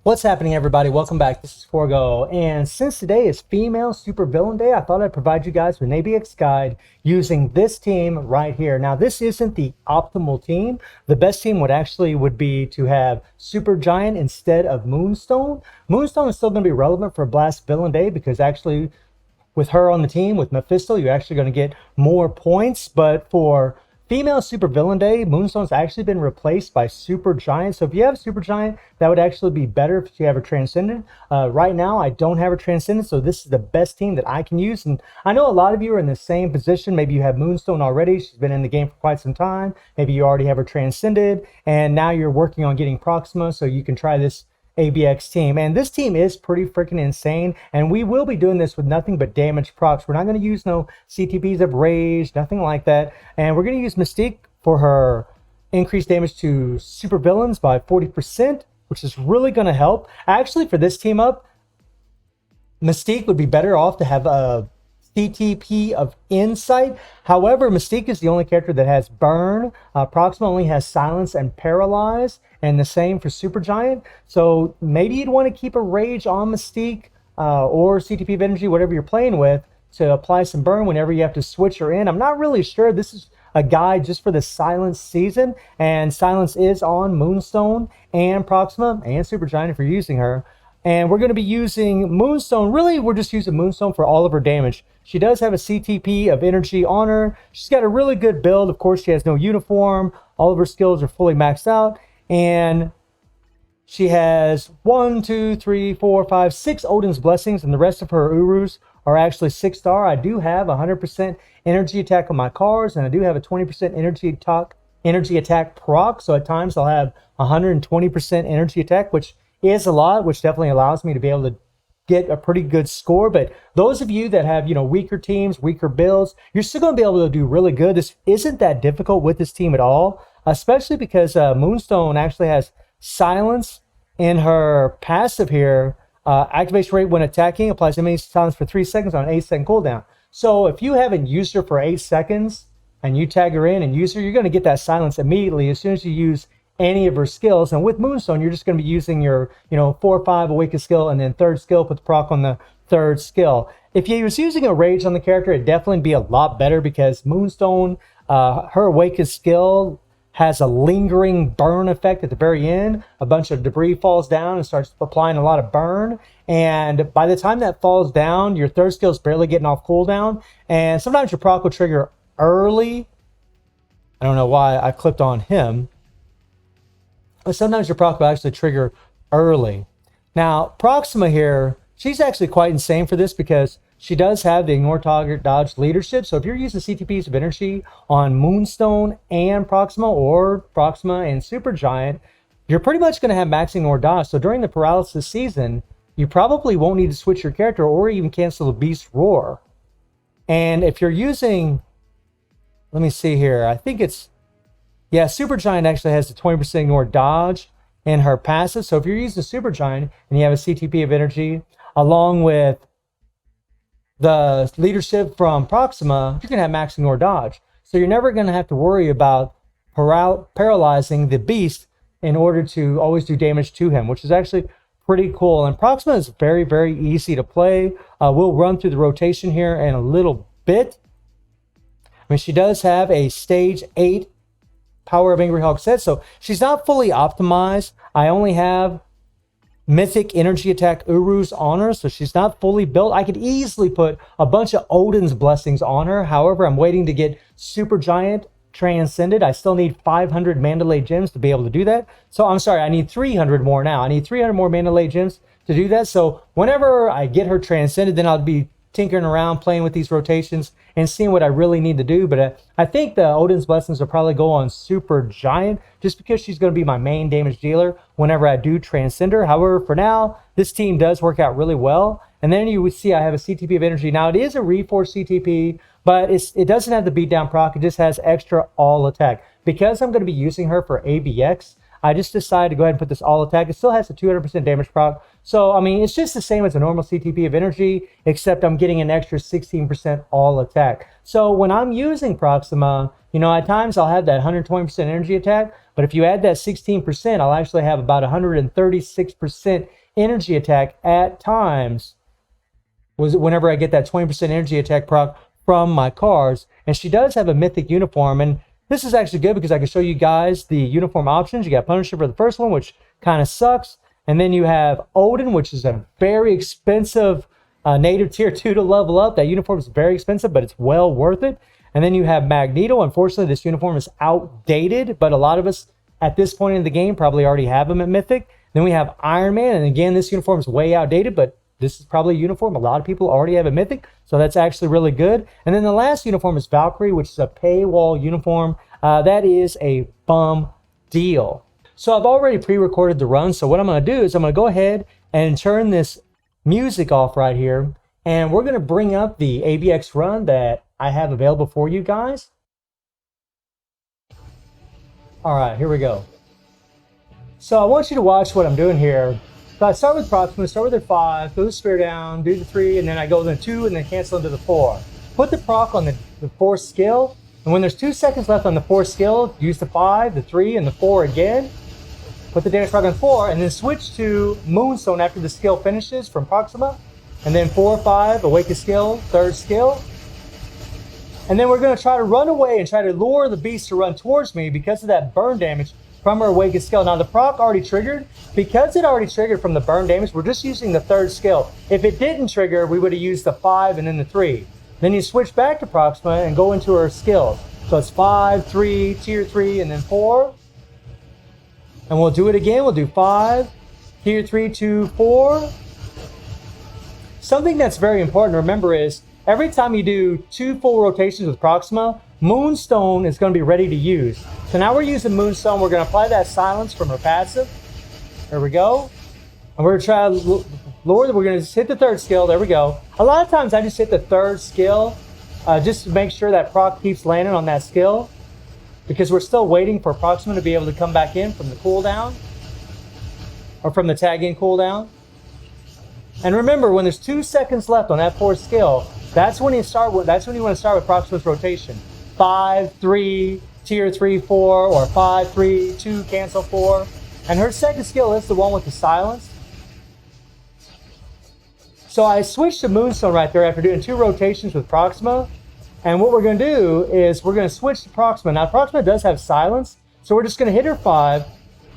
What's happening, everybody? Welcome back. This is Forgo, and since today is Female Supervillain Day, I thought I'd provide you guys with an ABX guide using this team right here. Now, this isn't the optimal team. The best team would be to have Supergiant instead of Moonstone. Moonstone is still going to be relevant for Blast Villain Day because actually, with her on the team, with Mephisto, you're actually going to get more points. But for Female Supervillain Day, Moonstone's actually been replaced by Supergiant. So if you have Supergiant, that would actually be better if you have her Transcendent. Right now, I don't have her Transcendent, so this is the best team that I can use. And I know a lot of you are in the same position. Maybe you have Moonstone already. She's been in the game for quite some time. Maybe you already have her Transcended, and now you're working on getting Proxima, so you can try this ABX team. And this team is pretty freaking insane, and we will be doing this with nothing but damage procs. We're not going to use no CTPs of Rage, nothing like that. And we're going to use Mystique for her increased damage to supervillains by 40%, which is really going to help. Actually, for this team up, Mystique would be better off to have a CTP of Insight. However, Mystique is the only character that has Burn. Proxima only has Silence and Paralyze, and the same for Supergiant. So maybe you'd want to keep a Rage on Mystique or CTP of Energy, whatever you're playing with, to apply some Burn whenever you have to switch her in. I'm not really sure. This is a guide just for the Silence season, and Silence is on Moonstone and Proxima and Supergiant if you're using her. And we're going to be using Moonstone. Really, we're just using Moonstone for all of her damage. She does have a CTP of Energy on her. She's got a really good build. Of course, she has no uniform. All of her skills are fully maxed out. And she has 1, 2, 3, 4, 5, 6 Odin's Blessings. And the rest of her Urus are actually 6-star. I do have 100% energy attack on my cars. And I do have a 20% energy attack proc. So at times I'll have 120% energy attack, which is a lot, which definitely allows me to be able to get a pretty good score. But those of you that have, weaker teams, weaker builds, you're still going to be able to do really good. This isn't that difficult with this team at all, especially because Moonstone actually has Silence in her passive here. Activation rate when attacking applies enemy silence for 3 seconds on an 8-second cooldown. So if you haven't used her for 8 seconds and you tag her in and use her, you're going to get that silence immediately as soon as you use any of her skills. And with Moonstone, you're just going to be using your 4 or 5 awaken skill and then third skill, put the proc on the third skill. If you was using a Rage on the character, it'd definitely be a lot better because Moonstone, her awaken skill has a lingering burn effect at the very end. A bunch of debris falls down and starts applying a lot of burn. And by the time that falls down, your third skill is barely getting off cooldown. And sometimes your proc will trigger early. I don't know why I clicked on him. Sometimes your proc will actually trigger early. Now, Proxima here, she's actually quite insane for this because she does have the Ignore Target Dodge leadership. So if you're using CTPs of Energy on Moonstone and Proxima, or Proxima and Supergiant, you're pretty much going to have max Ignore Dodge. So during the Paralysis season, you probably won't need to switch your character or even cancel the Beast Roar. And if you're using, let me see here, I think it's, yeah, Supergiant actually has the 20% Ignore Dodge in her passive. So if you're using Supergiant and you have a CTP of Energy along with the leadership from Proxima, you're going to have max Ignore Dodge. So you're never going to have to worry about paralyzing the beast in order to always do damage to him, which is actually pretty cool. And Proxima is very, very easy to play. We'll run through the rotation here in a little bit. I mean, she does have a stage 8 Power of Angry Hawk set, so she's not fully optimized. I only have Mythic Energy Attack Urus on her, so she's not fully built. I could easily put a bunch of Odin's Blessings on her. However, I'm waiting to get Supergiant Transcended. I still need 500 Mandalay Gems to be able to do that. So I'm sorry, I need 300 more now. I need 300 more Mandalay Gems to do that. So whenever I get her Transcended, then I'll be tinkering around, playing with these rotations and seeing what I really need to do. But I think the Odin's Blessings will probably go on Supergiant just because she's going to be my main damage dealer whenever I do transcend her. However, for now, this team does work out really well. And then you would see I have a CTP of Energy. Now, it is a Reforce CTP, but it doesn't have the beatdown proc. It just has extra all attack. Because I'm going to be using her for ABX, I just decided to go ahead and put this all attack. It still has a 200% damage proc. So, I mean, it's just the same as a normal CTP of energy, except I'm getting an extra 16% all attack. So when I'm using Proxima, you know, at times I'll have that 120% energy attack, but if you add that 16%, I'll actually have about 136% energy attack at times whenever I get that 20% energy attack proc from my cards. And she does have a mythic uniform, and this is actually good because I can show you guys the uniform options. You got Punisher for the first one, which kind of sucks. And then you have Odin, which is a very expensive native tier 2 to level up. That uniform is very expensive, but it's well worth it. And then you have Magneto. Unfortunately, this uniform is outdated, but a lot of us at this point in the game probably already have him at Mythic. Then we have Iron Man, and again, this uniform is way outdated, but this is probably a uniform a lot of people already have a Mythic, so that's actually really good. And then the last uniform is Valkyrie, which is a paywall uniform. That is a bum deal. So I've already pre-recorded the run, so what I'm going to do is I'm going to go ahead and turn this music off right here, and we're going to bring up the ABX run that I have available for you guys. All right, here we go. So I want you to watch what I'm doing here. So I start with Proxima, start with the 5, throw the spear down, do the 3, and then I go to the 2 and then cancel into the 4. Put the proc on the 4th skill, and when there's 2 seconds left on the 4th skill, use the 5, the 3, and the 4 again. Put the damage proc on 4, and then switch to Moonstone after the skill finishes from Proxima. And then 4, 5, awaken skill, 3rd skill. And then we're going to try to run away and try to lure the beast to run towards me because of that burn damage from her awakened skill. Now the proc already triggered. Because it already triggered from the burn damage, we're just using the 3rd skill. If it didn't trigger, we would have used the 5 and then the 3. Then you switch back to Proxima and go into her skills. So it's 5, 3, tier 3, and then 4. And we'll do it again. We'll do 5, tier 3, 2, 4. Something that's very important to remember is every time you do 2 full rotations with Proxima, Moonstone is going to be ready to use. So now we're using Moonstone. We're going to apply that silence from her passive. There we go. And we're going to try to lower. We're going to just hit the 3rd skill. There we go. A lot of times I just hit the 3rd skill just to make sure that proc keeps landing on that skill, because we're still waiting for Proxima to be able to come back in from the cooldown or from the tag in cooldown. And remember, when there's 2 seconds left on that 4th skill, that's when you start. That's when you want to start with Proxima's rotation. 5, 3, tier 3, 4, or 5, 3, 2, cancel 4. And her 2nd skill is the one with the silence. So I switched to Moonstone right there after doing 2 rotations with Proxima. And what we're going to do is we're going to switch to Proxima. Now Proxima does have silence, so we're just going to hit her 5,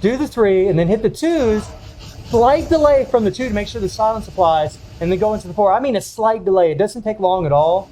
do the 3, and then hit the 2s. Slight delay from the 2 to make sure the silence applies, and then go into the 4. I mean a slight delay. It doesn't take long at all.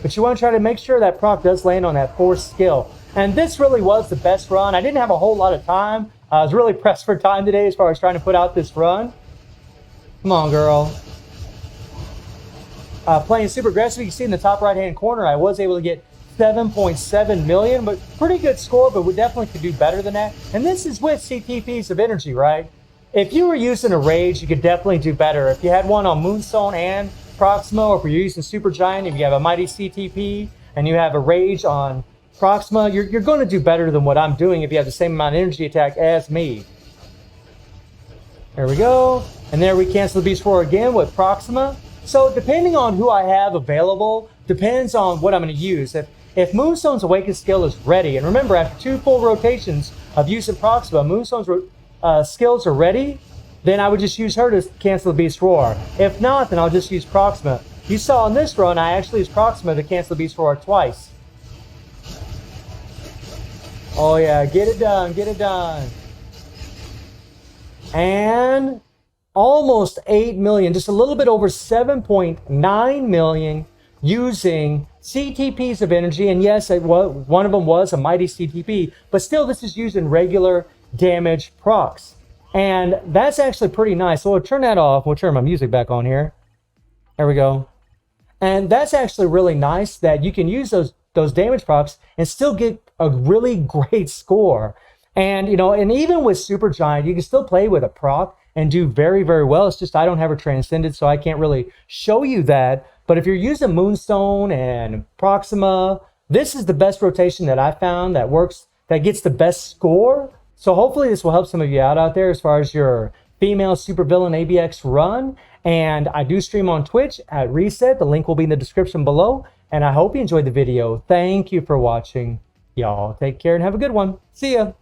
But you want to try to make sure that proc does land on that 4th skill. And this really was the best run. I didn't have a whole lot of time. I was really pressed for time today as far as trying to put out this run. Come on, girl. Playing super aggressive. You can see in the top right-hand corner, I was able to get 7.7 million, but pretty good score, but we definitely could do better than that. And this is with CTPs of energy, right? If you were using a Rage, you could definitely do better. If you had one on Moonstone and Proxima, or if you're using Supergiant, if you have a Mighty CTP and you have a Rage on Proxima, you're going to do better than what I'm doing if you have the same amount of energy attack as me. There we go. And there we cancel the Beast Roar again with Proxima. So depending on who I have available, depends on what I'm going to use. If Moonstone's Awakened skill is ready, and remember, after 2 full rotations of using Proxima, Moonstone's skills are ready, then I would just use her to cancel the Beast Roar. If not, then I'll just use Proxima. You saw in this run, I actually used Proxima to cancel the Beast Roar twice. Oh yeah, get it done, get it done. And almost 8 million, just a little bit over 7.9 million using CTPs of energy. And yes, one of them was a Mighty CTP, but still this is using regular damage procs. And that's actually pretty nice. So we'll turn that off. We'll turn my music back on here. There we go. And that's actually really nice that you can use those damage procs and still get a really great score. And, you know, and even with Supergiant, you can still play with a proc and do very, very well. It's just I don't have her transcended, so I can't really show you that. But if you're using Moonstone and Proxima, this is the best rotation that I found that works, that gets the best score. So hopefully this will help some of you out there as far as your female supervillain ABX run. And I do stream on Twitch at Reset. The link will be in the description below. And I hope you enjoyed the video. Thank you for watching. Y'all take care and have a good one. See ya.